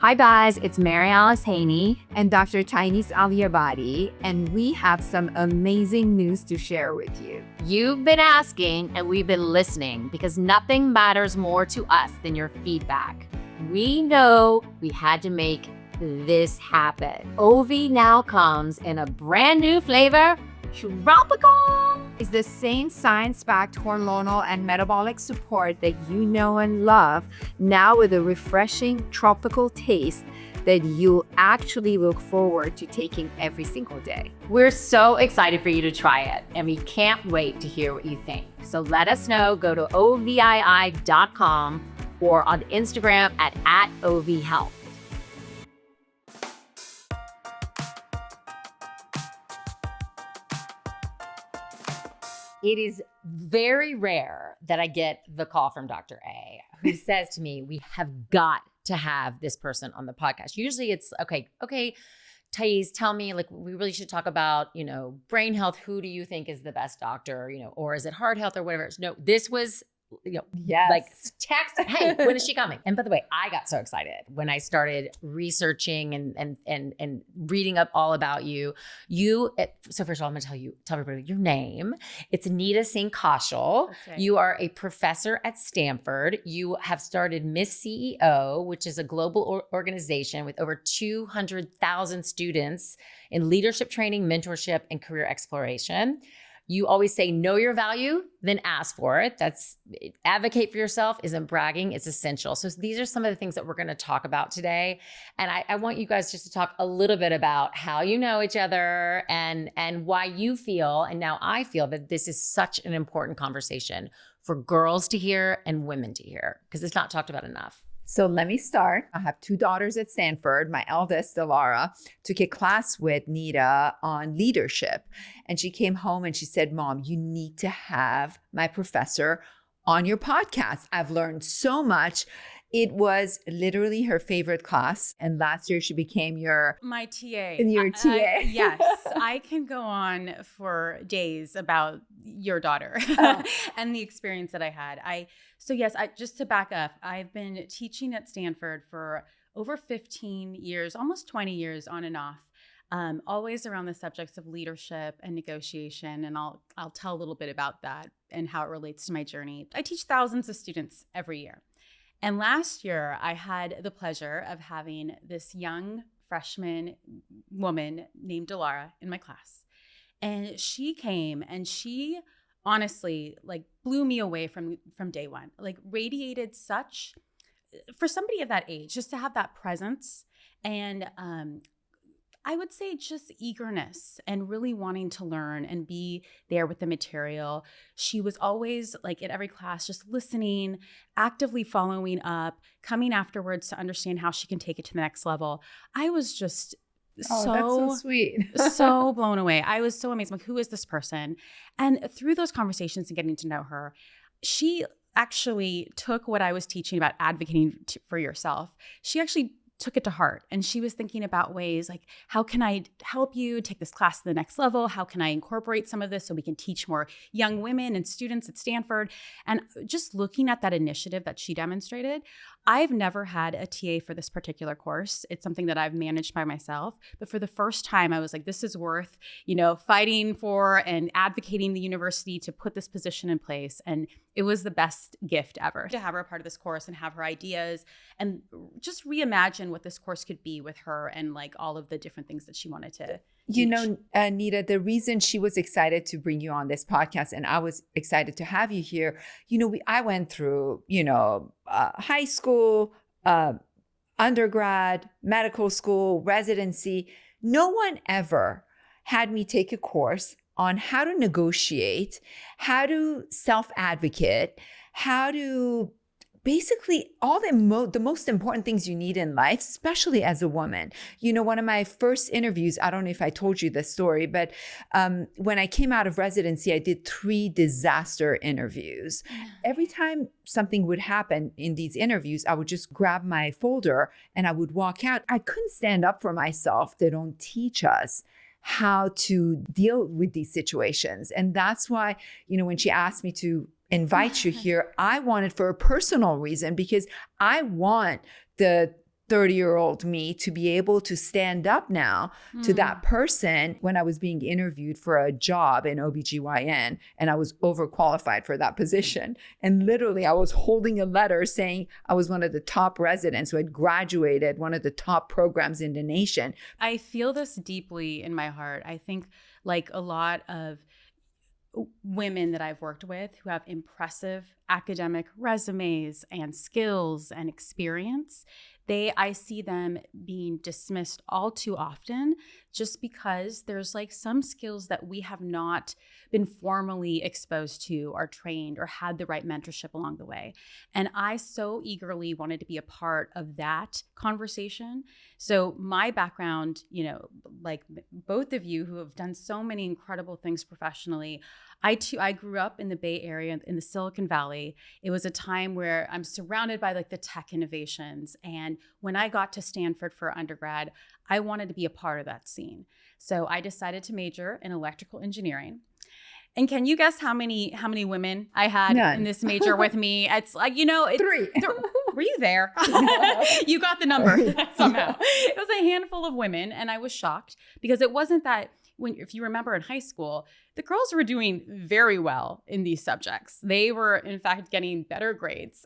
Hi guys, it's Mary Alice Haney and Dr. Thaïs Aliabadi, and we have some amazing news to share with you. You've been asking and we've been listening because nothing matters more to us than your feedback. We know we had to make this happen. OV now comes in a brand new flavor, tropical. It's the same science-backed hormonal and metabolic support that you know and love, now with a refreshing tropical taste that you actually look forward to taking every single day. We're so excited for you to try it, and we can't wait to hear what you think. So let us know. Go to ovii.com or on Instagram at @ovhealth. It is very rare that I get the call from Dr. A who says to me, we have got to have this person on the podcast. Usually it's, okay, Thaïs, tell me, like, we really should talk about, brain health. Who do you think is the best doctor, or is it heart health or whatever? No, this was, yes. Like text, hey, when is she coming? And by the way, I got so excited when I started researching and reading up all about you. So first of all, I'm going to tell everybody your name. It's Nita Singh Kaushal. Right. You are a professor at Stanford. You have started Miss CEO, which is a global organization with over 200,000 students in leadership training, mentorship, and career exploration. You always say, know your value, then ask for it. Advocate for yourself isn't bragging, it's essential. So these are some of the things that we're gonna talk about today. And I want you guys just to talk a little bit about how you know each other and why you feel, and now I feel, that this is such an important conversation for girls to hear and women to hear, because it's not talked about enough. So let me start. I have two daughters at Stanford. My eldest, Delara, took a class with Nita on leadership. And she came home and she said, Mom, you need to have my professor on your podcast. I've learned so much. It was literally her favorite class. And last year she became my TA. Your TA. Yes, I can go on for days about your daughter and the experience that I had. Just to back up, I've been teaching at Stanford for over 15 years, almost 20 years on and off, always around the subjects of leadership and negotiation. And I'll tell a little bit about that and how it relates to my journey. I teach thousands of students every year. And last year, I had the pleasure of having this young freshman woman named Delara in my class. And she came and she honestly blew me away from day one, radiated such, for somebody of that age, just to have that presence and I would say just eagerness and really wanting to learn and be there with the material. She was always at every class, just listening, actively following up, coming afterwards to understand how she can take it to the next level. I was just that's so sweet. so blown away. I was so amazed. Who is this person? And through those conversations and getting to know her, she actually took what I was teaching about advocating for yourself. She actually took it to heart. And she was thinking about ways how can I help you take this class to the next level? How can I incorporate some of this so we can teach more young women and students at Stanford? And just looking at that initiative that she demonstrated, I've never had a TA for this particular course. It's something that I've managed by myself. But for the first time, I was like, this is worth, fighting for and advocating the university to put this position in place. And it was the best gift ever to have her a part of this course and have her ideas and just reimagine what this course could be with her and all of the different things that she wanted to teach. Nita, the reason she was excited to bring you on this podcast and I was excited to have you here, I went through, high school, undergrad, medical school, residency. No one ever had me take a course on how to negotiate, how to self-advocate, how to basically all the most important things you need in life, especially as a woman. One of my first interviews, I don't know if I told you this story, but when I came out of residency, I did 3 disaster interviews. Every time something would happen in these interviews, I would just grab my folder and I would walk out. I couldn't stand up for myself. They don't teach us how to deal with these situations. And that's why, when she asked me to invite you here, I want it for a personal reason because I want the 30-year-old me to be able to stand up now to that person when I was being interviewed for a job in OBGYN and I was overqualified for that position. And literally I was holding a letter saying I was one of the top residents who had graduated one of the top programs in the nation. I feel this deeply in my heart. I think like a lot of women that I've worked with who have impressive academic resumes and skills and experience, I see them being dismissed all too often just because there's like some skills that we have not been formally exposed to or trained or had the right mentorship along the way. And I so eagerly wanted to be a part of that conversation. So my background, you know, like both of you who have done so many incredible things professionally, I grew up in the Bay Area, in the Silicon Valley. It was a time where I'm surrounded by like the tech innovations. And when I got to Stanford for undergrad, I wanted to be a part of that scene. So I decided to major in electrical engineering. And can you guess how many women I had in this major with me? It's like, you know, Three. Were you there? You got the number somehow. It was a handful of women, and I was shocked because it wasn't that if you remember in high school, the girls were doing very well in these subjects. They were, in fact, getting better grades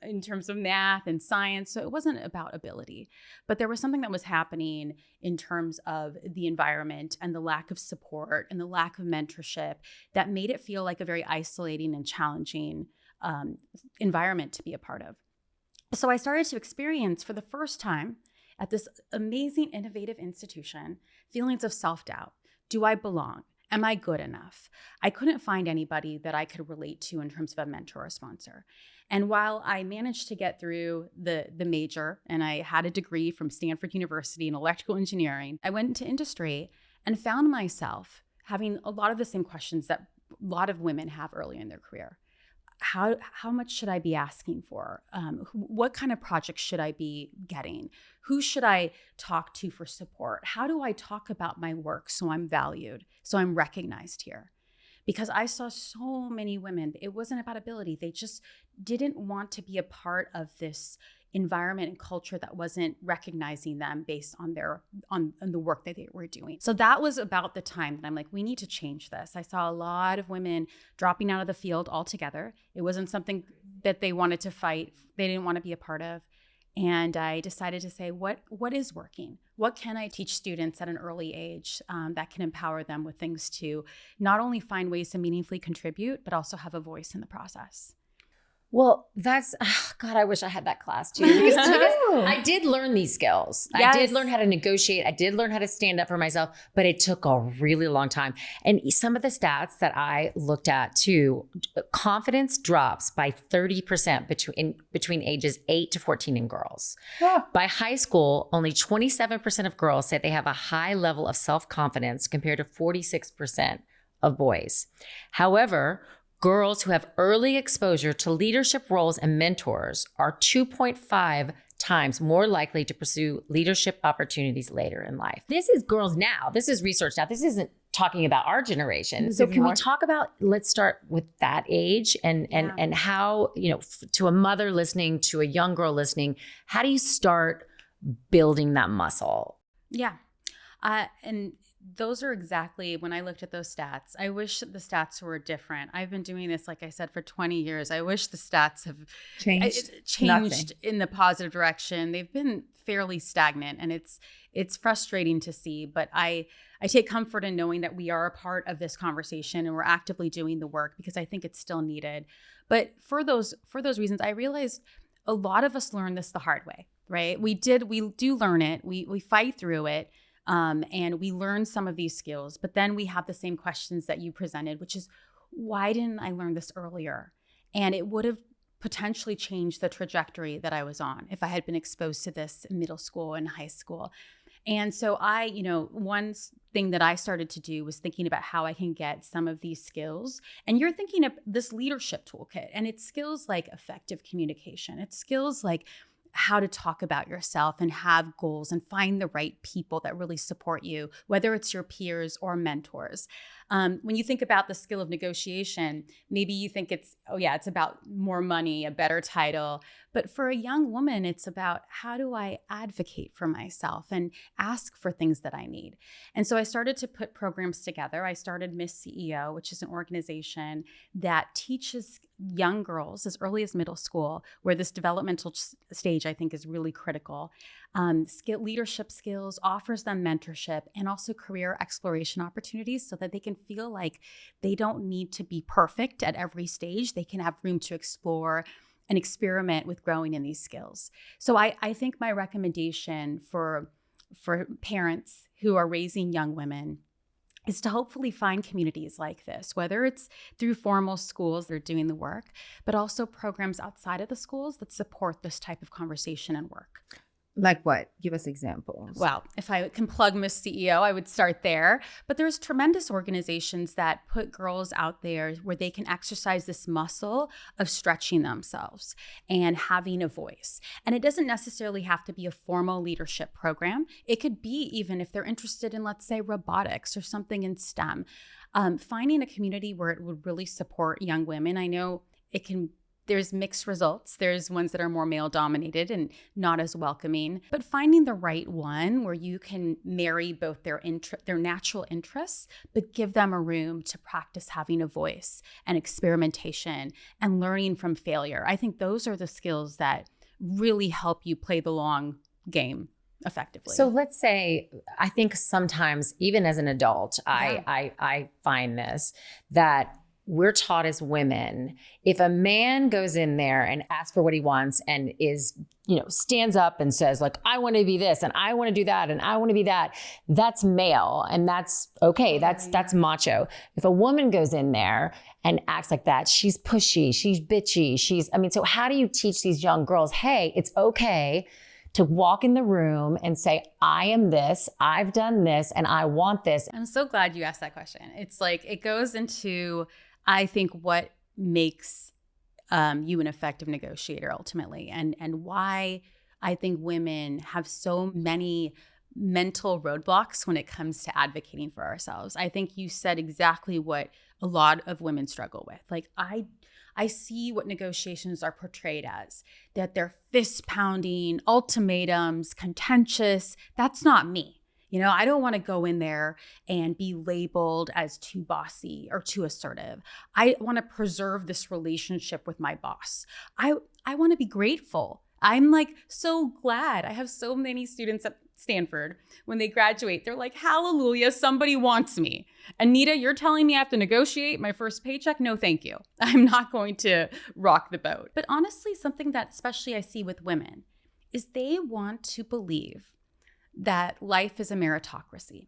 in terms of math and science. So it wasn't about ability, but there was something that was happening in terms of the environment and the lack of support and the lack of mentorship that made it feel like a very isolating and challenging environment to be a part of. So I started to experience for the first time at this amazing, innovative institution, feelings of self-doubt. Do I belong? Am I good enough? I couldn't find anybody that I could relate to in terms of a mentor or sponsor. And while I managed to get through the major and I had a degree from Stanford University in electrical engineering, I went into industry and found myself having a lot of the same questions that a lot of women have early in their career. How much should I be asking for? What kind of projects should I be getting? Who should I talk to for support? How do I talk about my work so I'm valued, so I'm recognized here? Because I saw so many women, it wasn't about ability. They just didn't want to be a part of this environment and culture that wasn't recognizing them based on the work that they were doing. So that was about the time that I'm like, we need to change this. I saw a lot of women dropping out of the field altogether. It wasn't something that they wanted to fight. They didn't want to be a part of. And I decided to say, what is working? What can I teach students at an early age that can empower them with things to not only find ways to meaningfully contribute, but also have a voice in the process? Well, God, I wish I had that class too. Because I did learn these skills. Yes. I did learn how to negotiate. I did learn how to stand up for myself, but it took a really long time. And some of the stats that I looked at too, confidence drops by 30% between ages 8 to 14 in girls. Yeah. By high school, only 27% of girls say they have a high level of self-confidence compared to 46% of boys. However, girls who have early exposure to leadership roles and mentors are 2.5 times more likely to pursue leadership opportunities later in life. This is girls now. This is research now. This isn't talking about our generation. So can we talk about, let's start with that age and how, to a mother listening, to a young girl listening, how do you start building that muscle? Yeah. And those are exactly, when I looked at those stats, I wish the stats were different. I've been doing this, like I said, for 20 years. I wish the stats have changed in the positive direction. They've been fairly stagnant, and it's frustrating to see, but I take comfort in knowing that we are a part of this conversation and we're actively doing the work because I think it's still needed. But for those reasons, I realized a lot of us learn this the hard way, right? We do learn it. We fight through it. And we learn some of these skills, but then we have the same questions that you presented, which is, why didn't I learn this earlier? And it would have potentially changed the trajectory that I was on if I had been exposed to this in middle school and high school. And so one thing that I started to do was thinking about how I can get some of these skills. And you're thinking of this leadership toolkit, and it's skills like effective communication. It's skills like how to talk about yourself and have goals and find the right people that really support you, whether it's your peers or mentors. When you think about the skill of negotiation, maybe you think it's about more money, a better title. But for a young woman, it's about how do I advocate for myself and ask for things that I need. And so I started to put programs together. I started Miss CEO, which is an organization that teaches young girls as early as middle school, where this developmental stage I think is really critical. Leadership skills, offers them mentorship and also career exploration opportunities so that they can feel like they don't need to be perfect at every stage. They can have room to explore and experiment with growing in these skills. So I think my recommendation for parents who are raising young women is to hopefully find communities like this, whether it's through formal schools that are doing the work, but also programs outside of the schools that support this type of conversation and work. Like what? Give us examples. Well, if I can plug Miss CEO, I would start there. But there's tremendous organizations that put girls out there where they can exercise this muscle of stretching themselves and having a voice. And it doesn't necessarily have to be a formal leadership program. It could be even if they're interested in, let's say, robotics or something in STEM. Finding a community where it would really support young women. I know there's mixed results. There's ones that are more male dominated and not as welcoming, but finding the right one where you can marry both their natural interests, but give them a room to practice having a voice and experimentation and learning from failure. I think those are the skills that really help you play the long game effectively. So let's say, I think sometimes even as an adult, I find this, that we're taught as women, if a man goes in there and asks for what he wants and is, stands up and says like, I want to be this and I want to do that and I want to be that, that's male and that's okay. That's macho. If a woman goes in there and acts like that, she's pushy, she's bitchy, so how do you teach these young girls, hey, it's okay to walk in the room and say, I am this, I've done this, and I want this? I'm so glad you asked that question. It's like, it goes into, I think, what makes you an effective negotiator ultimately, and why I think women have so many mental roadblocks when it comes to advocating for ourselves. I think you said exactly what a lot of women struggle with. Like, I see what negotiations are portrayed as, that they're fist pounding, ultimatums, contentious. That's not me. I don't want to go in there and be labeled as too bossy or too assertive. I want to preserve this relationship with my boss. I want to be grateful. I'm like so glad. I have so many students at Stanford. When they graduate, they're like, hallelujah, somebody wants me. Anita, you're telling me I have to negotiate my first paycheck? No, thank you. I'm not going to rock the boat. But honestly, something that especially I see with women is they want to believe that life is a meritocracy.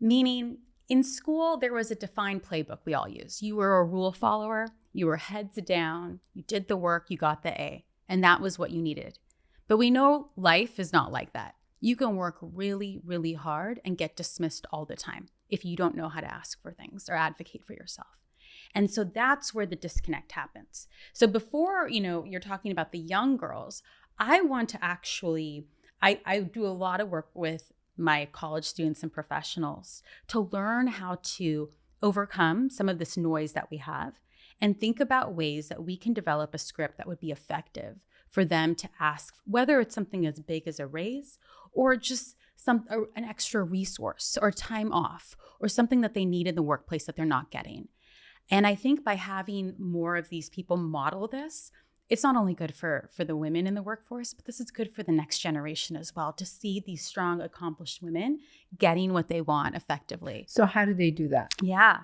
Meaning, in school, there was a defined playbook we all used. You were a rule follower, you were heads down, you did the work, you got the A, and that was what you needed. But we know life is not like that. You can work really, really hard and get dismissed all the time if you don't know how to ask for things or advocate for yourself. And so that's where the disconnect happens. So before, you're talking about the young girls, I want to actually, I do a lot of work with my college students and professionals to learn how to overcome some of this noise that we have and think about ways that we can develop a script that would be effective for them to ask, whether it's something as big as a raise or just an extra resource or time off or something that they need in the workplace that they're not getting. And I think by having more of these people model this, it's not only good for the women in the workforce, but this is good for the next generation as well, to see these strong, accomplished women getting what they want effectively. So how do they do that? Yeah.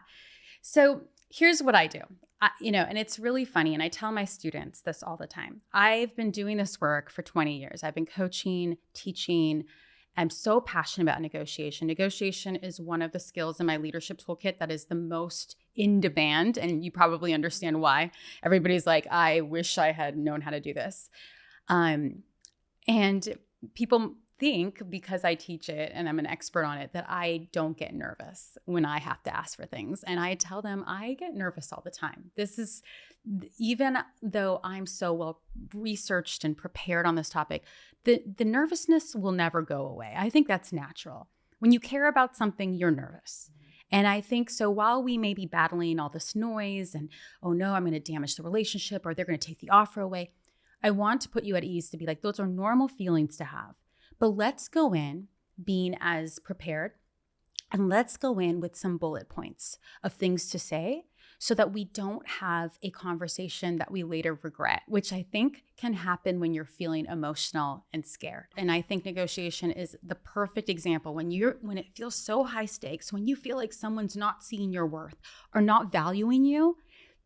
So here's what I do. And it's really funny. And I tell my students this all the time. I've been doing this work for 20 years. I've been coaching, teaching. I'm so passionate about negotiation. Negotiation is one of the skills in my leadership toolkit that is the most in demand. And you probably understand why. Everybody's like, I wish I had known how to do this. And people think, because I teach it and I'm an expert on it, that I don't get nervous when I have to ask for things. And I tell them I get nervous all the time. This is, even though I'm so well researched and prepared on this topic, the nervousness will never go away. I think that's natural. When you care about something, you're nervous. And I think so while we may be battling all this noise and, oh no, I'm going to damage the relationship or they're going to take the offer away, I want to put you at ease to be like, those are normal feelings to have. But let's go in being as prepared, and let's go in with some bullet points of things to say so that we don't have a conversation that we later regret, which I think can happen when you're feeling emotional and scared. And I think negotiation is the perfect example when it feels so high stakes, when you feel like someone's not seeing your worth or not valuing you,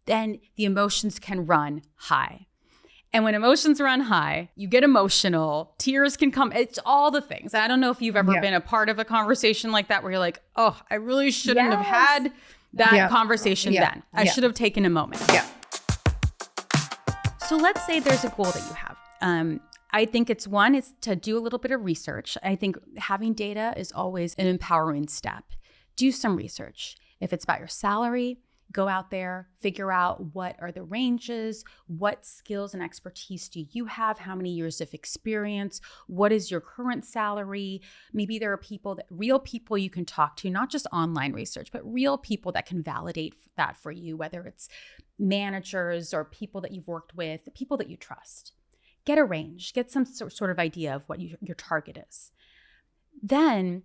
then the emotions can run high. And when emotions run high, you get emotional, tears can come. It's all the things. I don't know if you've ever been a part of a conversation like that where you're like, oh, I really shouldn't have had that conversation then. I should have taken a moment. Yeah. So let's say there's a goal that you have. I think it's to do a little bit of research. I think having data is always an empowering step. Do some research. If it's about your salary, go out there, figure out what are the ranges, what skills and expertise do you have, how many years of experience, what is your current salary. Maybe there are real people you can talk to, not just online research, but real people that can validate that for you, whether it's managers or people that you've worked with, people that you trust. Get a range, get some sort of idea of what your target is. Then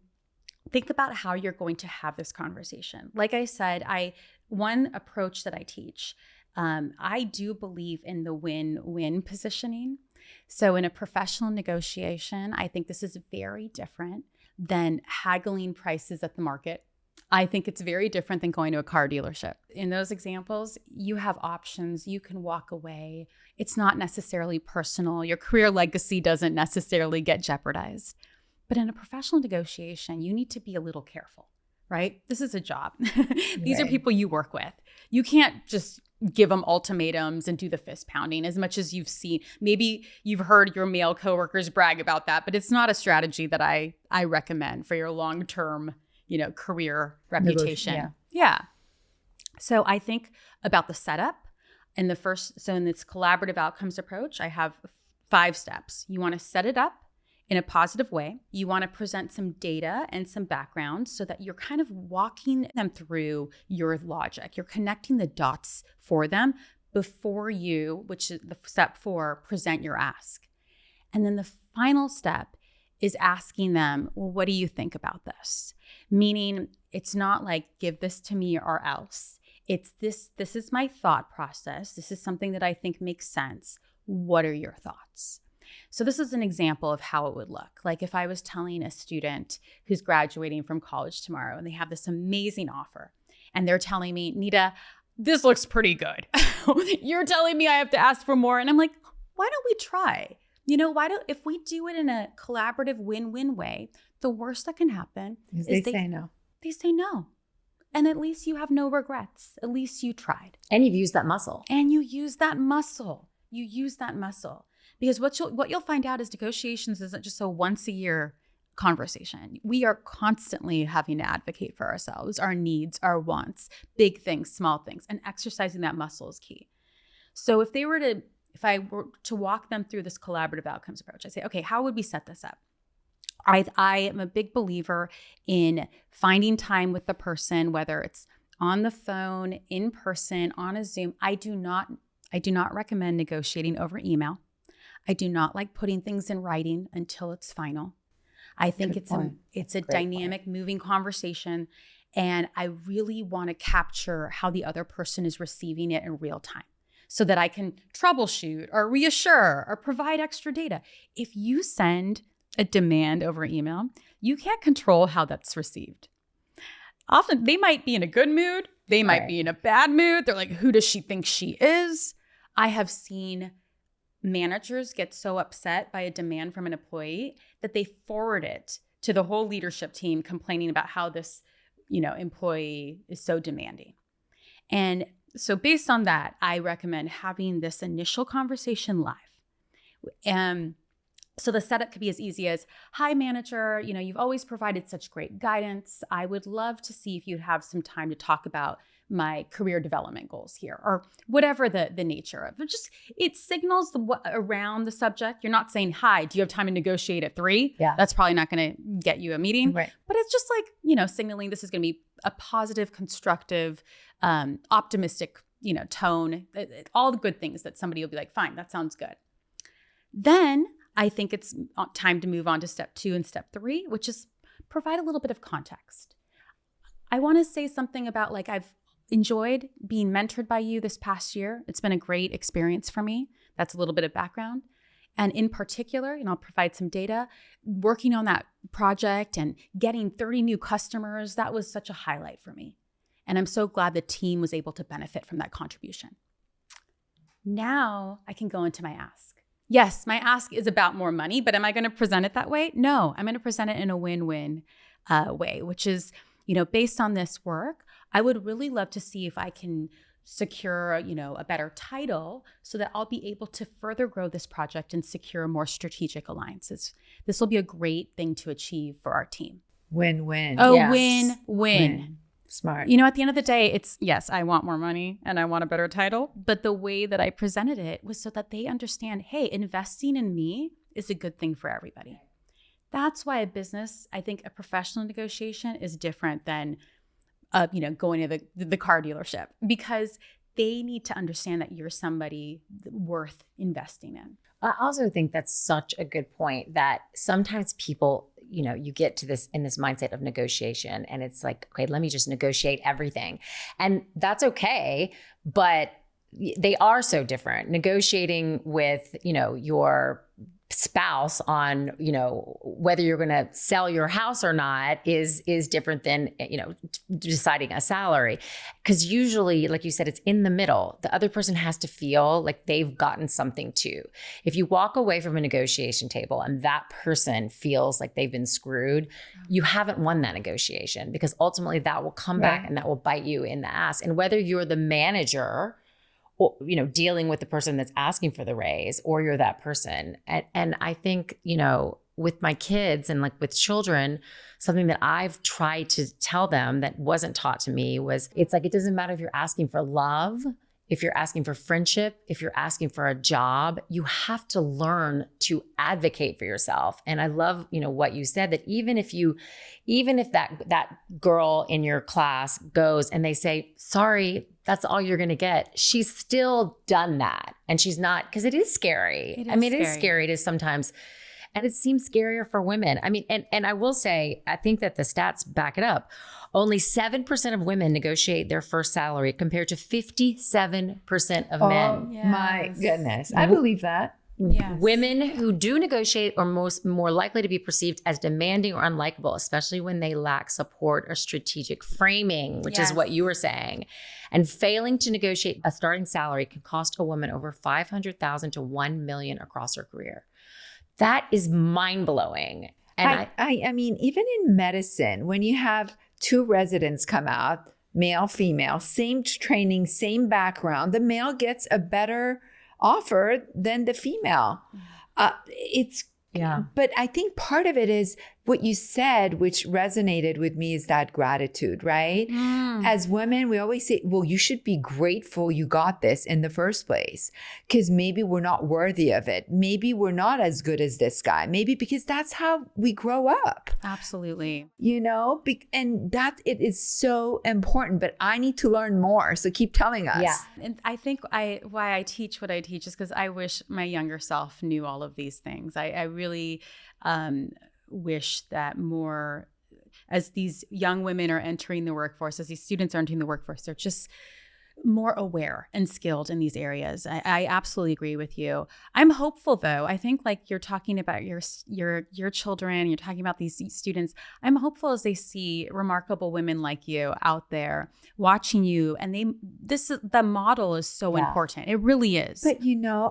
think about how you're going to have this conversation. Like I said, one approach that I teach, I do believe in the win-win positioning. So in a professional negotiation, I think this is very different than haggling prices at the market. I think it's very different than going to a car dealership. In those examples, you have options. You can walk away. It's not necessarily personal. Your career legacy doesn't necessarily get jeopardized. But in a professional negotiation, you need to be a little careful, right? This is a job. These are people you work with. You can't just give them ultimatums and do the fist pounding as much as you've seen. Maybe you've heard your male coworkers brag about that, but it's not a strategy that I recommend for your long-term, career reputation. Yeah. So I think about the setup and in this collaborative outcomes approach, I have 5 steps. You want to set it up in a positive way. You want to present some data and some background so that you're kind of walking them through your logic. You're connecting the dots for them before you, which is the step 4, present your ask. And then the final step is asking them, well, what do you think about this? Meaning it's not like, give this to me or else. It's this is my thought process. This is something that I think makes sense. What are your thoughts? So this is an example of how it would look. Like if I was telling a student who's graduating from college tomorrow and they have this amazing offer and they're telling me, Nita, this looks pretty good. You're telling me I have to ask for more. And I'm like, why don't we try? If we do it in a collaborative win-win way, the worst that can happen is they say no. They say no. And at least you have no regrets. At least you tried. And you've used that muscle. You use that muscle. Because what you'll find out is negotiations isn't just a once a year conversation. We are constantly having to advocate for ourselves, our needs, our wants, big things, small things, and exercising that muscle is key. So if I were to walk them through this collaborative outcomes approach, I say, okay, how would we set this up? I am a big believer in finding time with the person, whether it's on the phone, in person, on a Zoom. I do not recommend negotiating over email. I do not like putting things in writing until it's final. I think it's a dynamic, moving conversation, and I really want to capture how the other person is receiving it in real time so that I can troubleshoot or reassure or provide extra data. If you send a demand over email, you can't control how that's received. Often they might be in a good mood. They might be in a bad mood. They're like, who does she think she is? I have seen managers get so upset by a demand from an employee that they forward it to the whole leadership team complaining about how this, employee is so demanding. And so based on that, I recommend having this initial conversation live. So the setup could be as easy as, hi, manager, you've always provided such great guidance. I would love to see if you'd have some time to talk about my career development goals here, or whatever the nature of it. Just, it signals around the subject. You're not saying, hi, do you have time to negotiate at 3? Yeah. That's probably not going to get you a meeting. Right. But it's just like, signaling this is going to be a positive, constructive, optimistic, tone, all the good things that somebody will be like, fine, that sounds good. Then I think it's time to move on to step 2 and step 3, which is provide a little bit of context. I want to say something about, like, I've enjoyed being mentored by you this past year. It's been a great experience for me. That's a little bit of background. And in particular, and I'll provide some data, working on that project and getting 30 new customers, that was such a highlight for me. And I'm so glad the team was able to benefit from that contribution. Now I can go into my ask. Yes, my ask is about more money, but am I going to present it that way? No, I'm going to present it in a win-win way, which is, based on this work, I would really love to see if I can secure, a better title so that I'll be able to further grow this project and secure more strategic alliances. This will be a great thing to achieve for our team. Win-win. Oh, Yes. win-win. Smart. At the end of the day, it's, yes, I want more money and I want a better title. But the way that I presented it was so that they understand, hey, investing in me is a good thing for everybody. That's why a business, I think a professional negotiation is different than, going to the car dealership, because they need to understand that you're somebody worth investing in. I also think that's such a good point, that sometimes people, you get to this mindset of negotiation and it's like, okay, let me just negotiate everything. And that's okay, but they are so different. Negotiating with, your spouse on, whether you're going to sell your house or not is different than, deciding a salary. Because usually, like you said, it's in the middle. The other person has to feel like they've gotten something too. If you walk away from a negotiation table and that person feels like they've been screwed, you haven't won that negotiation, because ultimately that will come back and that will bite you in the ass. And whether you're the manager, or, dealing with the person that's asking for the raise, or you're that person. And I think, with my kids and like with children, something that I've tried to tell them that wasn't taught to me was, it's like, it doesn't matter if you're asking for love, if you're asking for friendship, if you're asking for a job, you have to learn to advocate for yourself. And I love, what you said, that even if that girl in your class goes and they say, sorry, that's all you're going to get, she's still done that. And she's not, because it is scary. It is scary to sometimes, and it seems scarier for women. And I will say, I think that the stats back it up. Only 7% of women negotiate their first salary compared to 57% of men. Yes. My goodness. I believe that. Yes. Women who do negotiate are more likely to be perceived as demanding or unlikable, especially when they lack support or strategic framing, which is what you were saying. And failing to negotiate a starting salary can cost a woman over $500,000 to $1 million across her career. That is mind-blowing. And I mean, even in medicine, when you have 2 residents come out, male, female, same training, same background, the male gets a better offer than the female. But I think part of it is what you said, which resonated with me, is that gratitude, right? As women, we always say, well, you should be grateful you got this in the first place, because maybe we're not worthy of it. Maybe we're not as good as this guy. Maybe because that's how we grow up. Absolutely. And that it is so important, but I need to learn more. So keep telling us. Yeah. And I think why I teach what I teach is because I wish my younger self knew all of these things. I really wish that more, as these young women are entering the workforce, as these students are entering the workforce, they're just more aware and skilled in these areas. I absolutely agree with you. I'm hopeful, though. I think, like, you're talking about your children, you're talking about these students. I'm hopeful as they see remarkable women like you out there watching you, and the model is so important. It really is. But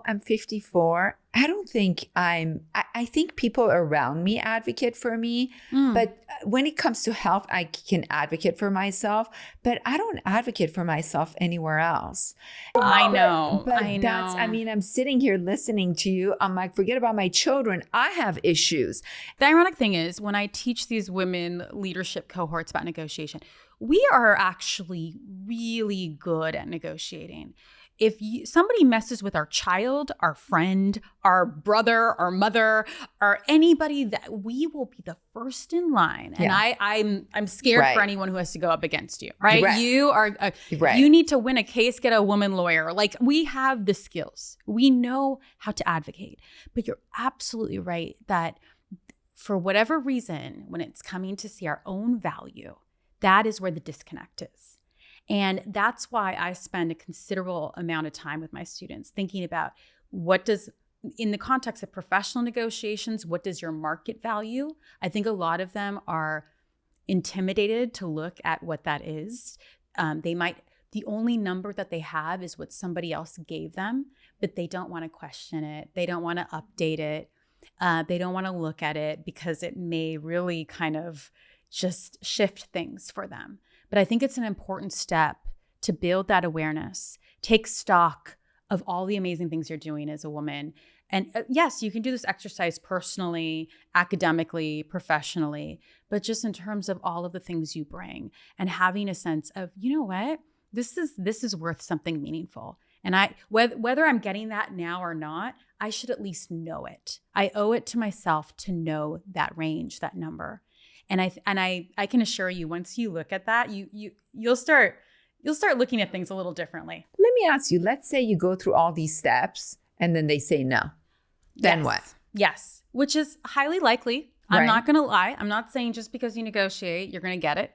I'm 54. I don't think I think people around me advocate for me, but when it comes to health, I can advocate for myself, but I don't advocate for myself anywhere else. I know. But I know. I'm sitting here listening to you. I'm like, forget about my children. I have issues. The ironic thing is, when I teach these women leadership cohorts about negotiation, we are actually really good at negotiating. If somebody messes with our child, our friend, our brother, our mother, or anybody, that we will be the first in line. And I'm scared for anyone who has to go up against you, right? You are, if you need to win a case, get a woman lawyer. Like, we have the skills. We know how to advocate. But you're absolutely right that for whatever reason, when it's coming to see our own value, that is where the disconnect is. And that's why I spend a considerable amount of time with my students thinking about in the context of professional negotiations, what does your market value? I think a lot of them are intimidated to look at what that is. The only number that they have is what somebody else gave them, but they don't want to question it. They don't want to update it. They don't want to look at it because it may really kind of just shift things for them. But I think it's an important step to build that awareness, take stock of all the amazing things you're doing as a woman. And yes, you can do this exercise personally, academically, professionally, but just in terms of all of the things you bring and having a sense of, you know what, this is worth something meaningful. And whether I'm getting that now or not, I should at least know it. I owe it to myself to know that range, that number. And I can assure you, once you look at that, you'll start looking at things a little differently. Let me ask you, let's say you go through all these steps and then they say no. Then what? Yes, which is highly likely. I'm not going to lie. I'm not saying just because you negotiate, you're going to get it.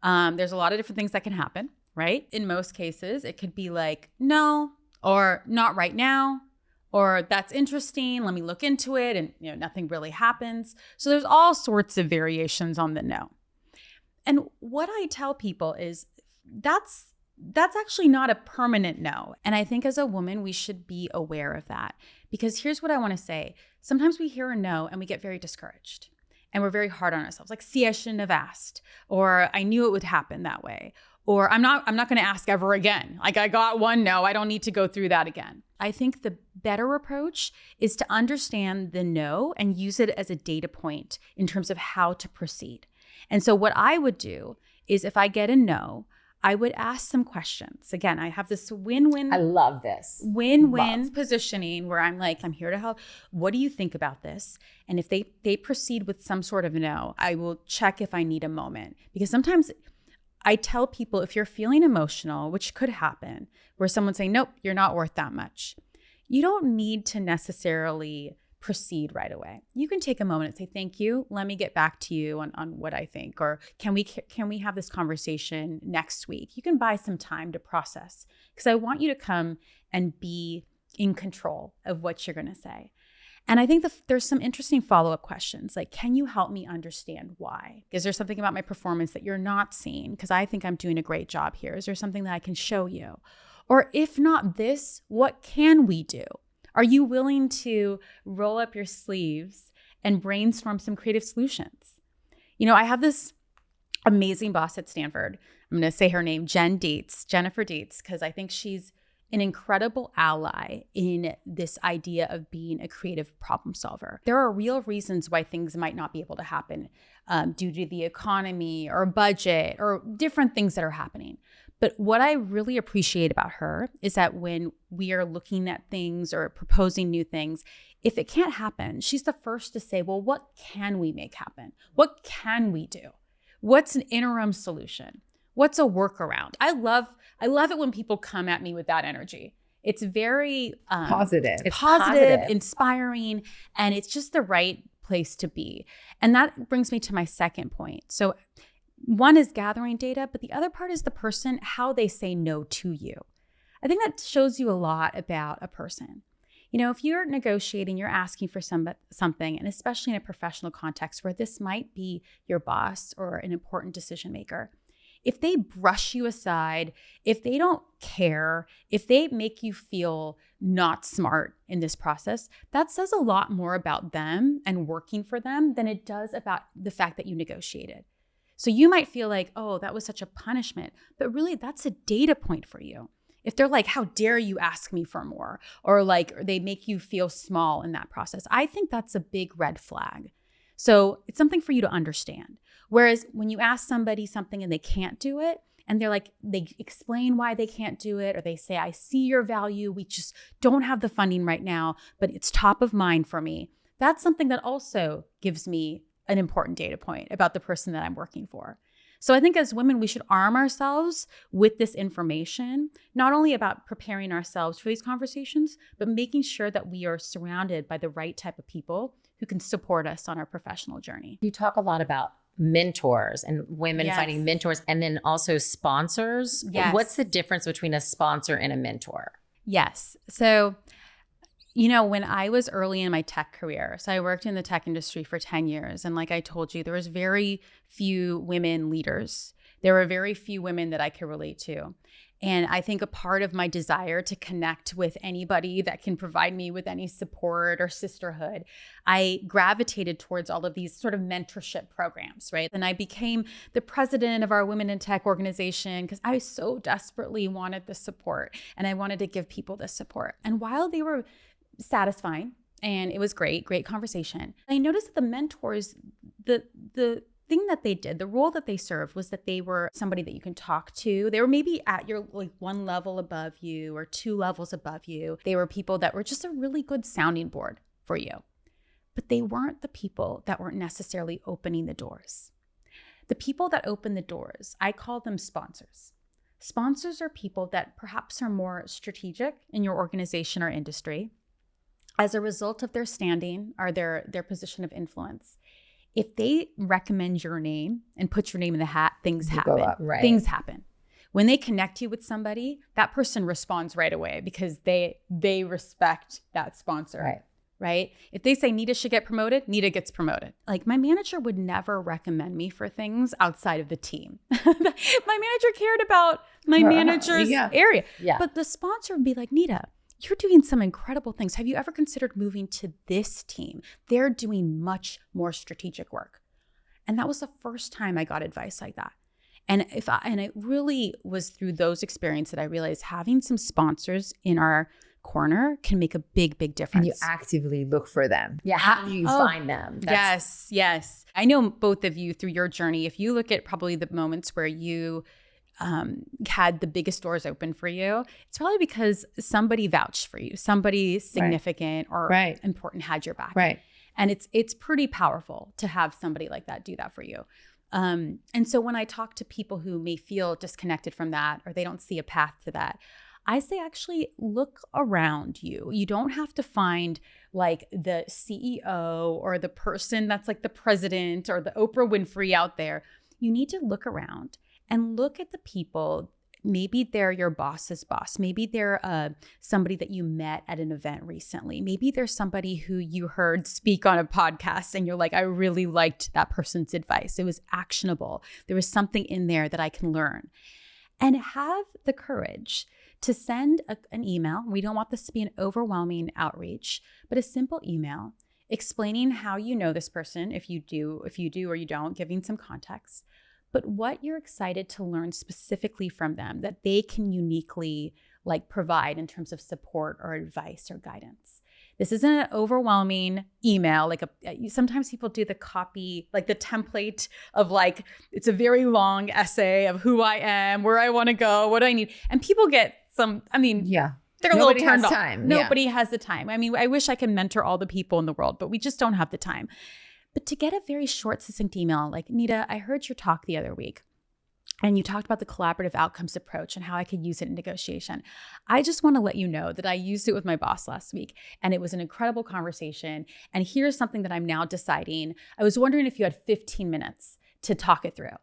There's a lot of different things that can happen, right? In most cases, it could be like, no, or not right now, or that's interesting, let me look into it, and nothing really happens. So there's all sorts of variations on the no. And what I tell people is that's actually not a permanent no. And I think as a woman, we should be aware of that. Because here's what I want to say. Sometimes we hear a no and we get very discouraged. And we're very hard on ourselves. Like, see, I shouldn't have asked. Or I knew it would happen that way. Or I'm not going to ask ever again. Like, I got one no, I don't need to go through that again. I think the better approach is to understand the no and use it as a data point in terms of how to proceed. And so what I would do is, if I get a no, I would ask some questions. Again, I have this win-win. I love this. Win-win positioning where I'm like, I'm here to help. What do you think about this? And if they proceed with some sort of no, I will check if I need a moment. Because sometimes I tell people, if you're feeling emotional, which could happen, where someone's saying, nope, you're not worth that much, you don't need to necessarily proceed right away. You can take a moment and say, thank you. Let me get back to you on what I think. Or can we have this conversation next week? You can buy some time to process, because I want you to come and be in control of what you're going to say. And I think there's some interesting follow-up questions, like, can you help me understand why? Is there something about my performance that you're not seeing? Because I think I'm doing a great job here. Is there something that I can show you? Or if not this, what can we do? Are you willing to roll up your sleeves and brainstorm some creative solutions? I have this amazing boss at Stanford. I'm going to say her name, Jennifer Dietz, because I think she's an incredible ally in this idea of being a creative problem solver. There are real reasons why things might not be able to happen due to the economy or budget or different things that are happening. But what I really appreciate about her is that when we are looking at things or proposing new things, if it can't happen, she's the first to say, well, what can we make happen? What can we do? What's an interim solution? What's a workaround? I love it when people come at me with that energy. It's very positive. It's positive, inspiring, and it's just the right place to be. And that brings me to my second point. So one is gathering data, but the other part is the person, how they say no to you. I think that shows you a lot about a person. If you're negotiating, you're asking for something, and especially in a professional context where this might be your boss or an important decision maker, if they brush you aside, if they don't care, if they make you feel not smart in this process, that says a lot more about them and working for them than it does about the fact that you negotiated. So you might feel like, oh, that was such a punishment, but really that's a data point for you. If they're like, how dare you ask me for more? Or like, they make you feel small in that process, I think that's a big red flag. So it's something for you to understand. Whereas when you ask somebody something and they can't do it, and they explain why they can't do it, or they say, I see your value, we just don't have the funding right now, but it's top of mind for me. That's something that also gives me an important data point about the person that I'm working for. So I think as women, we should arm ourselves with this information, not only about preparing ourselves for these conversations, but making sure that we are surrounded by the right type of people who can support us on our professional journey. You talk a lot about mentors and women finding mentors, and then also sponsors. Yes. What's the difference between a sponsor and a mentor? Yes. So, when I was early in my tech career, so I worked in the tech industry for 10 years. And like I told you, there was very few women leaders. There were very few women that I could relate to. And I think a part of my desire to connect with anybody that can provide me with any support or sisterhood, I gravitated towards all of these sort of mentorship programs, right? And I became the president of our Women in Tech organization because I so desperately wanted the support and I wanted to give people the support. And while they were satisfying and it was great conversation, I noticed that the mentors, the thing that they did, the role that they served was that they were somebody that you can talk to. They were maybe at your one level above you or two levels above you. They were people that were just a really good sounding board for you. But they weren't the people that weren't necessarily opening the doors. The people that open the doors, I call them sponsors. Sponsors are people that perhaps are more strategic in your organization or industry as a result of their standing or their position of influence. If they recommend your name and put your name in the hat, things happen. Right. Things happen. When they connect you with somebody, that person responds right away because they respect that sponsor. Right? If they say Nita should get promoted, Nita gets promoted. Like my manager would never recommend me for things outside of the team. My manager cared about my manager's area. Yeah. But the sponsor would be like, Nita, you're doing some incredible things. Have you ever considered moving to this team? They're doing much more strategic work. And that was the first time I got advice like that. And it really was through those experiences that I realized having some sponsors in our corner can make a big difference. And you actively look for them. Yeah. How do you find them? Yes. I know both of you through your journey, if you look at probably the moments where you had the biggest doors open for you, it's probably because somebody vouched for you, somebody significant or important had your back. Right. And it's pretty powerful to have somebody like that do that for you. And so when I talk to people who may feel disconnected from that or they don't see a path to that, I say actually look around you. You don't have to find like the CEO or the person that's like the president or the Oprah Winfrey out there. You need to look around and look at the people. Maybe they're your boss's boss. Maybe they're somebody that you met at an event recently. Maybe there's somebody who you heard speak on a podcast and you're like, I really liked that person's advice. It was actionable. There was something in there that I can learn. And have the courage to send an email. We don't want this to be an overwhelming outreach, but a simple email explaining how you know this person, if you do or you don't, giving some context, but what you're excited to learn specifically from them that they can uniquely provide in terms of support or advice or guidance. This isn't an overwhelming email. Sometimes people do the copy, the template of it's a very long essay of who I am, where I want to go, what I need. And people get they're a little turned off. Nobody has the time. I mean, I wish I could mentor all the people in the world, but we just don't have the time. But to get a very short, succinct email like, Nita, I heard your talk the other week and you talked about the collaborative outcomes approach and how I could use it in negotiation. I just want to let you know that I used it with my boss last week and it was an incredible conversation. And here's something that I'm now deciding. I was wondering if you had 15 minutes to talk it through.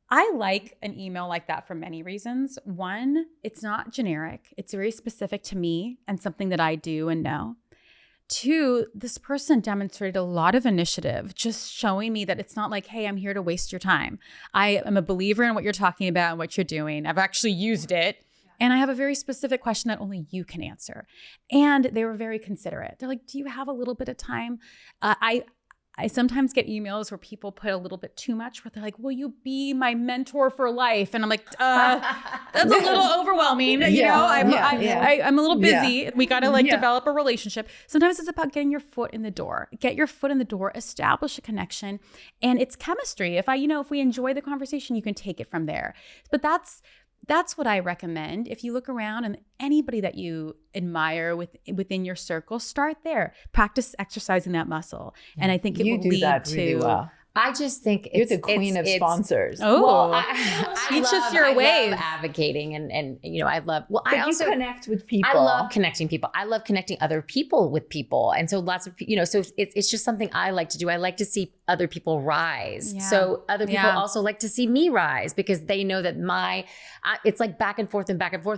I like an email like that for many reasons. One, it's not generic. It's very specific to me and something that I do and know. Two, this person demonstrated a lot of initiative, just showing me that it's not like, hey, I'm here to waste your time. I am a believer in what you're talking about and what you're doing. I've actually used it. And I have a very specific question that only you can answer. And they were very considerate. They're like, do you have a little bit of time? I sometimes get emails where people put a little bit too much, where they're like, will you be my mentor for life? And I'm like, that's a little overwhelming. You know, I'm a little busy. Yeah. We got to develop a relationship. Sometimes it's about getting your foot in the door. Get your foot in the door, establish a connection, and it's chemistry. If we enjoy the conversation, you can take it from there. But that's what I recommend. If you look around and anybody that you admire within your circle, start there. Practice exercising that muscle. And I think it will lead to... Really well. I just think you're the queen of sponsors. Oh, well, teach us your ways. I love advocating and I love. Well, I also connect with people. I love connecting people. I love connecting other people with people, and so lots of so it's just something I like to do. I like to see other people rise. Yeah. So other people also like to see me rise because they know that it's like back and forth,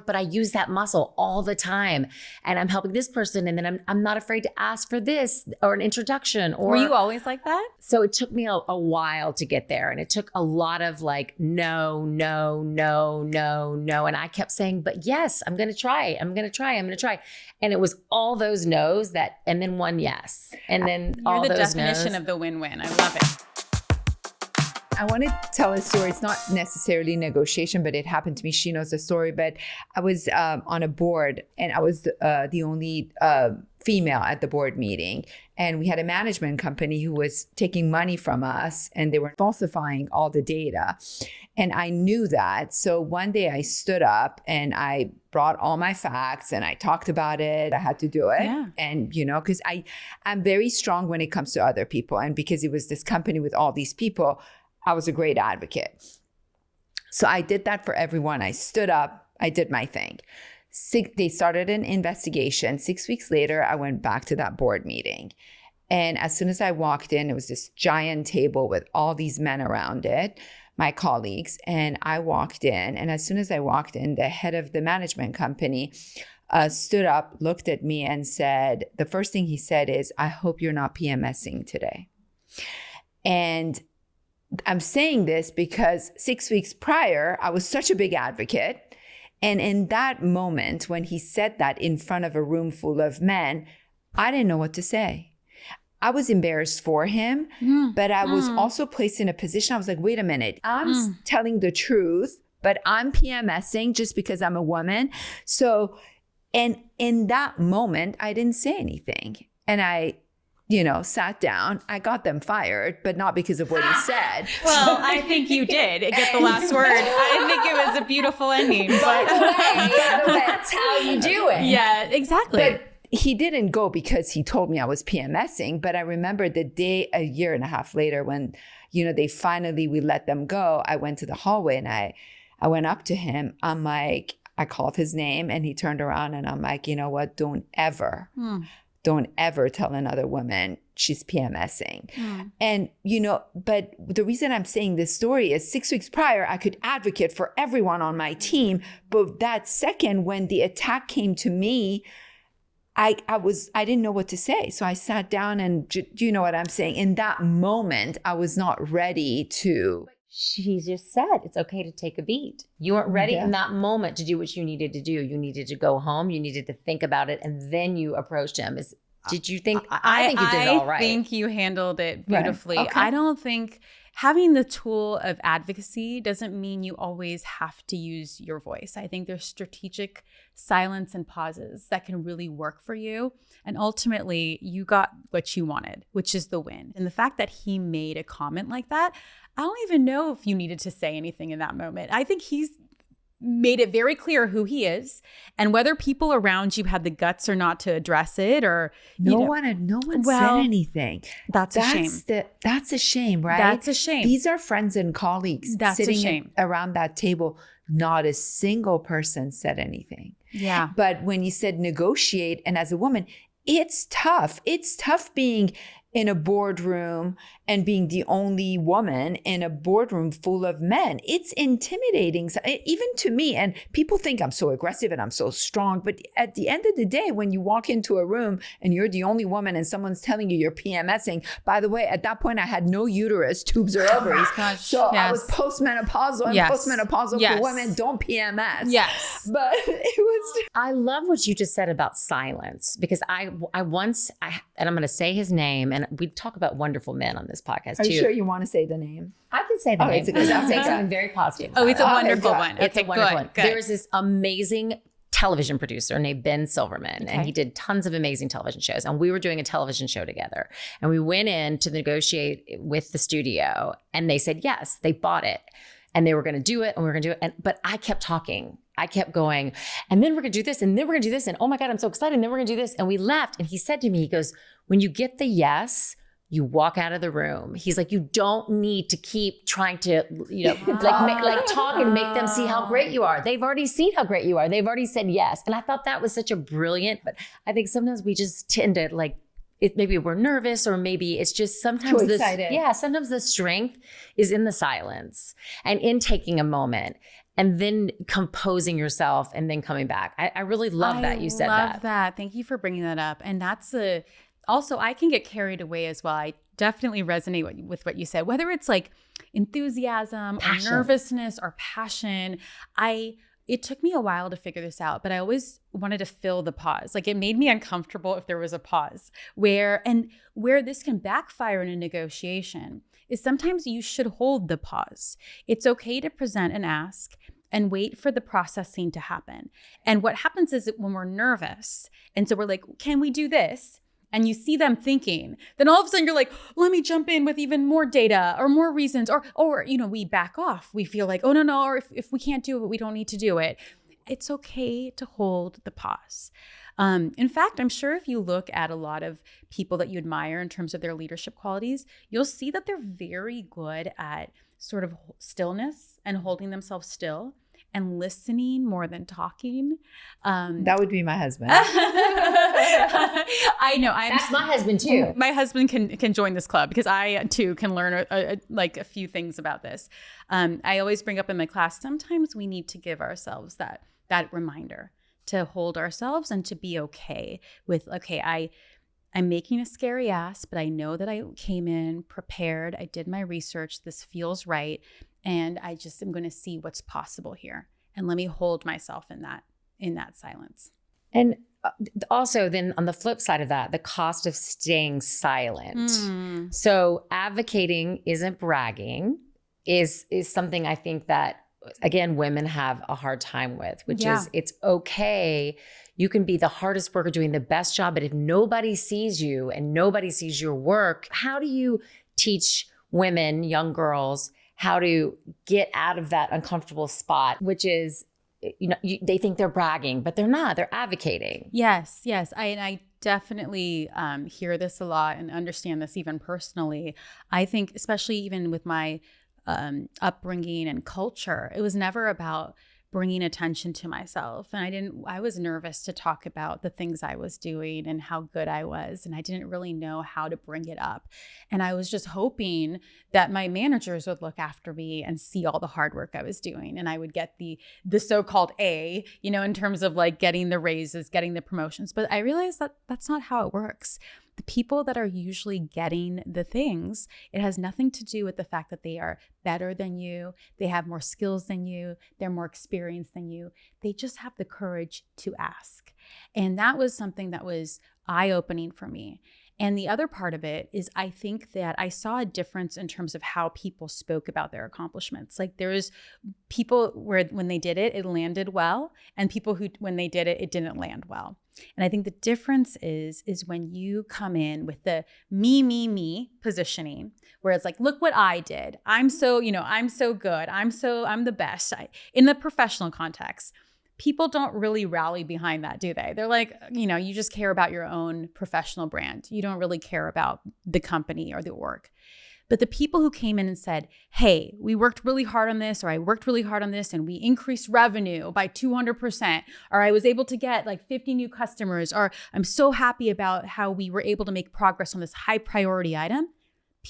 but I use that muscle all the time, and I'm helping this person, and then I'm not afraid to ask for this or an introduction. Or were you always like that? So it took me a while to get there. And it took a lot of no. And I kept saying, but yes, I'm going to try. And it was all those no's and then one yes. And then all those no's. You're the definition of the win-win. I love it. I want to tell a story. It's not necessarily negotiation, but it happened to me. She knows the story, but I was on a board and I was the only female at the board meeting. And we had a management company who was taking money from us and they were falsifying all the data. And I knew that. So one day I stood up and I brought all my facts and I talked about it. I had to do it. Yeah. And, because I'm very strong when it comes to other people. And because it was this company with all these people, I was a great advocate. So I did that for everyone. I stood up. I did my thing. They started an investigation. 6 weeks later, I went back to that board meeting. And as soon as I walked in, it was this giant table with all these men around it, my colleagues. And I walked in. And as soon as I walked in, the head of the management company stood up, looked at me and said, the first thing he said is, I hope you're not PMSing today. And I'm saying this because 6 weeks prior, I was such a big advocate. And in that moment, when he said that in front of a room full of men, I didn't know what to say. I was embarrassed for him, but I was also placed in a position. I was like, wait a minute, I'm telling the truth, but I'm PMSing just because I'm a woman. So, and in that moment, I didn't say anything. And I sat down. I got them fired, but not because of what he said. Well, I think you did get the last word. I think it was a beautiful ending. But that's how you do it. Yeah, exactly. But he didn't go because he told me I was PMSing. But I remember the day, a year and a half later, when, we let them go. I went to the hallway and I went up to him. I'm like, I called his name and he turned around and I'm like, you know what? Don't ever tell another woman she's PMSing. And, but the reason I'm saying this story is 6 weeks prior, I could advocate for everyone on my team. But that second, when the attack came to me, I didn't know what to say. So I sat down and do you know what I'm saying? In that moment, I was not ready to. She just said, it's okay to take a beat. You weren't ready in that moment to do what you needed to do. You needed to go home. You needed to think about it. And then you approached him. Did you think? I think you did it all right. I think you handled it beautifully. Right. Okay. I don't think having the tool of advocacy doesn't mean you always have to use your voice. I think there's strategic silence and pauses that can really work for you. And ultimately, you got what you wanted, which is the win. And the fact that he made a comment like that, I don't even know if you needed to say anything in that moment. I think he's made it very clear who he is and whether people around you had the guts or not to address it or no one said anything. That's a shame. That's a shame, right? That's a shame. These are friends and colleagues sitting around that table. Not a single person said anything. Yeah. But when you said negotiate, and as a woman, it's tough. It's tough being in a boardroom and being the only woman in a boardroom full of men. It's intimidating, even to me. And people think I'm so aggressive and I'm so strong. But at the end of the day, when you walk into a room and you're the only woman and someone's telling you you're PMSing, by the way, at that point, I had no uterus, tubes, or ovaries. So I was postmenopausal, and postmenopausal for women don't PMS. Yes. But it was... I love what you just said about silence, because I once, and I'm going to say his name, and we talk about wonderful men on this podcast too. Are you sure you want to say the name? I can say the name because I'll say something very positive. It's a wonderful one. It's a wonderful one. There's this amazing television producer named Ben Silverman, and he did tons of amazing television shows. And we were doing a television show together, and we went in to negotiate with the studio, and they said yes, they bought it, and they were going to do it, and we were going to do it. But I kept talking. I kept going, and then we're going to do this, and then we're going to do this, and oh my God, I'm so excited, and then we're going to do this. And we left, and he said to me, he goes, when you get the yes, you walk out of the room. He's like, you don't need to keep trying to, like talk and make them see how great you are. They've already seen how great you are. They've already said yes. And I thought that was such a brilliant, but I think sometimes we just tend to maybe we're nervous, or maybe it's just sometimes sometimes the strength is in the silence and in taking a moment and then composing yourself and then coming back. I really love that you said that. I love that. Thank you for bringing that up. And that's also, I can get carried away as well. I definitely resonate with what you said, whether it's like enthusiasm or nervousness or passion. It took me a while to figure this out, but I always wanted to fill the pause. Like, it made me uncomfortable if there was a pause. Where this can backfire in a negotiation is sometimes you should hold the pause. It's okay to present and ask and wait for the processing to happen. And what happens is that when we're nervous, and so we're like, can we do this? And you see them thinking, then all of a sudden you're like, let me jump in with even more data or more reasons, or we back off. We feel like, oh, no, or if we can't do it, we don't need to do it. It's okay to hold the pause. In fact, I'm sure if you look at a lot of people that you admire in terms of their leadership qualities, you'll see that they're very good at sort of stillness and holding themselves still and listening more than talking. That would be my husband. I know. That's my husband too. My husband can join this club because I too can learn a few things about this. I always bring up in my class, sometimes we need to give ourselves that reminder to hold ourselves and to be okay with, I'm making a scary ass, but I know that I came in prepared. I did my research. This feels right. And I just am going to see what's possible here. And let me hold myself in that silence. And also then on the flip side of that, the cost of staying silent. So advocating isn't bragging is something I think that, again, women have a hard time with, which is it's okay. You can be the hardest worker doing the best job, but if nobody sees you and nobody sees your work, how do you teach women, young girls, how to get out of that uncomfortable spot, which is, they think they're bragging, but they're not. They're advocating. Yes. I definitely hear this a lot and understand this even personally. I think, especially even with my upbringing and culture, it was never about bringing attention to myself. And I was nervous to talk about the things I was doing and how good I was. And I didn't really know how to bring it up. And I was just hoping that my managers would look after me and see all the hard work I was doing. And I would get the so-called A, in terms of like getting the raises, getting the promotions. But I realized that that's not how it works. The people that are usually getting the things, it has nothing to do with the fact that they are better than you, they have more skills than you, they're more experienced than you. They just have the courage to ask. And that was something that was eye-opening for me. And the other part of it is I think that I saw a difference in terms of how people spoke about their accomplishments. Like there was people where when they did it, it landed well, and people who when they did it, it didn't land well. And I think the difference is when you come in with the me positioning, where it's like, look what I did. I'm so good. I'm the best. In the professional context, people don't really rally behind that, do they? They're like, you just care about your own professional brand. You don't really care about the company or the org. But the people who came in and said, hey, we worked really hard on this, or I worked really hard on this, and we increased revenue by 200%, or I was able to get like 50 new customers, or I'm so happy about how we were able to make progress on this high priority item.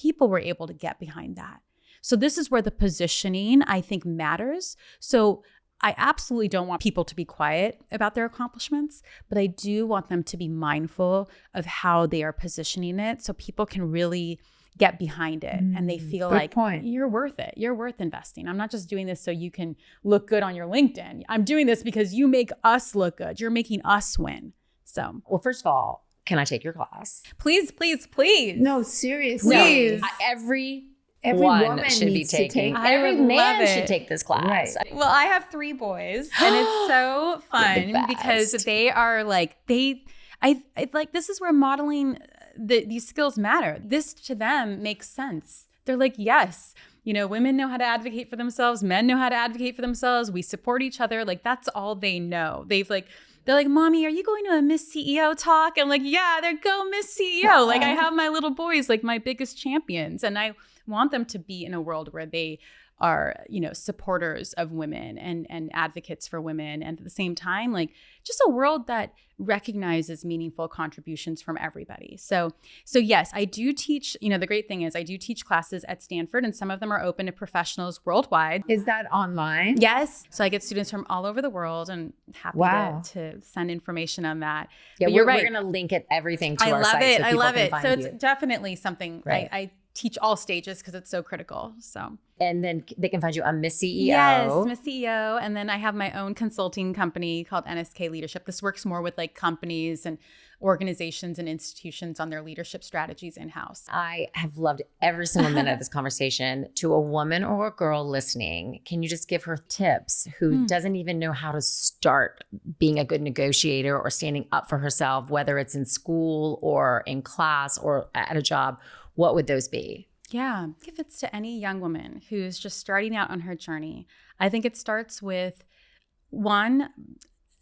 people were able to get behind that. So this is where the positioning, I think, matters. So I absolutely don't want people to be quiet about their accomplishments, but I do want them to be mindful of how they are positioning it so people can really get behind it and they feel like you're worth it. You're worth investing. I'm not just doing this so you can look good on your LinkedIn. I'm doing this because you make us look good. You're making us win. So, well, first of all, can I take your class? Please, please, please. No, seriously. Please. Every woman should be taking. Every man should take this class. Right. Well, I have 3 boys, and it's so fun because they are like I like this is where modeling these skills matter. This to them makes sense. They're like, yes, women know how to advocate for themselves. Men know how to advocate for themselves. We support each other. Like that's all they know. They're like, Mommy, are you going to a Miss CEO talk? I'm like, yeah, there go Miss CEO. Like I have my little boys, like my biggest champions. And I want them to be in a world where they are, supporters of women and advocates for women. And at the same time, like just a world that recognizes meaningful contributions from everybody. So yes, I do teach, the great thing is I do teach classes at Stanford and some of them are open to professionals worldwide. Is that online? Yes. So I get students from all over the world and happy to send information on that. Yeah, but you're right. We're going to link everything to our love site. It. So I love it. So it's you. definitely something right. I teach all stages because it's so critical. So. And then they can find you on Miss CEO. Yes, Miss CEO. And then I have my own consulting company called NSK Leadership. This works more with like companies and organizations and institutions on their leadership strategies in-house. I have loved every single minute of this conversation. To a woman or a girl listening, can you just give her tips who doesn't even know how to start being a good negotiator or standing up for herself, whether it's in school or in class or at a job? What would those be? Yeah, if it's to any young woman who's just starting out on her journey, I think it starts with one,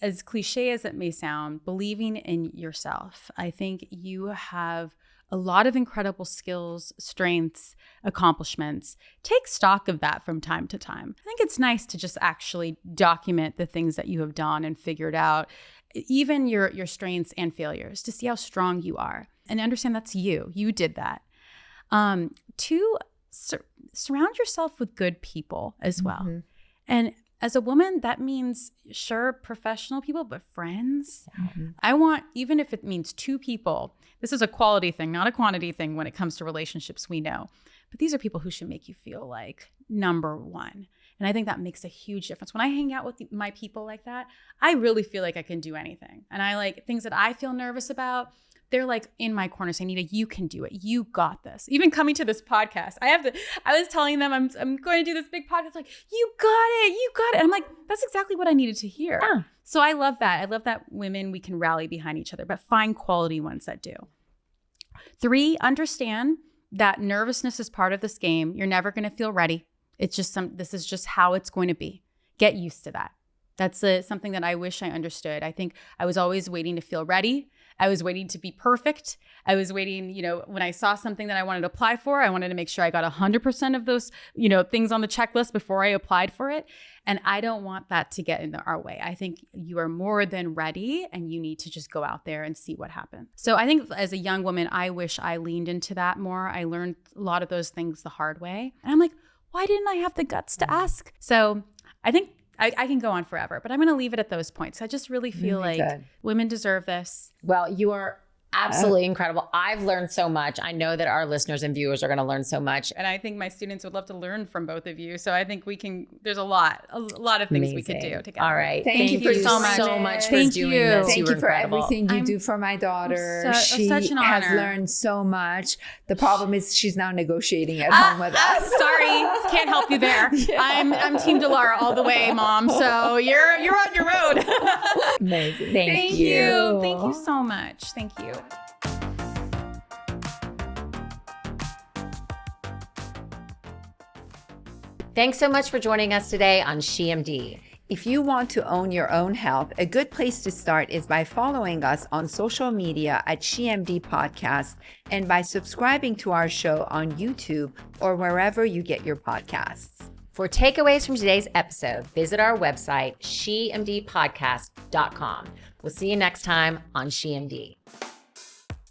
as cliche as it may sound, believing in yourself. I think you have a lot of incredible skills, strengths, accomplishments. Take stock of that from time to time. I think it's nice to just actually document the things that you have done and figured out, even your strengths and failures, to see how strong you are and understand that's you. You did that. 2, surround yourself with good people as well. Mm-hmm. And as a woman, that means, sure, professional people, but friends. Mm-hmm. I want, even if it means 2 people, this is a quality thing, not a quantity thing when it comes to relationships, we know. But these are people who should make you feel like number one. And I think that makes a huge difference. When I hang out with my people like that, I really feel like I can do anything. And I like things that I feel nervous about. They're like in my corner saying, Nita, you can do it. You got this. Even coming to this podcast, I was telling them I'm going to do this big podcast. Like, you got it. You got it. And I'm like, that's exactly what I needed to hear. Yeah. So I love that. I love that women, we can rally behind each other, but find quality ones that do. 3, understand that nervousness is part of this game. You're never going to feel ready. It's just this is just how it's going to be. Get used to that. That's something that I wish I understood. I think I was always waiting to feel ready. I was waiting to be perfect. I was waiting, when I saw something that I wanted to apply for, I wanted to make sure I got 100% of those, things on the checklist before I applied for it. And I don't want that to get in our way. I think you are more than ready and you need to just go out there and see what happens. So I think as a young woman, I wish I leaned into that more. I learned a lot of those things the hard way. And I'm like, why didn't I have the guts to ask? So I think I can go on forever, but I'm going to leave it at those points. I just really feel women deserve this. Well, you are absolutely incredible. I've learned so much. I know that our listeners and viewers are going to learn so much. And I think my students would love to learn from both of you. So I think there's a lot of things we could do together. All right. Thank you so much for doing this. Thank you for everything you do for my daughter. She such an honor. has learned so much. The problem is she's now negotiating at home with us. Sorry, can't help you there. Yeah. I'm Team Delara all the way, Mom. So you're on your road. Amazing. Thank you. Thank you so much. Thank you. Thanks so much for joining us today on SheMD. If you want to own your own health, a good place to start is by following us on social media at SheMD Podcast and by subscribing to our show on YouTube or wherever you get your podcasts. For takeaways from today's episode, visit our website, shemdpodcast.com. We'll see you next time on SheMD.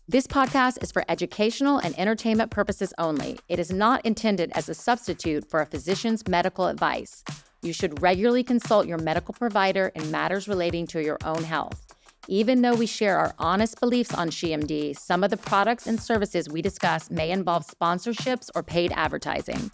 This podcast is for educational and entertainment purposes only. It is not intended as a substitute for a physician's medical advice. You should regularly consult your medical provider in matters relating to your own health. Even though we share our honest beliefs on SheMD, some of the products and services we discuss may involve sponsorships or paid advertising.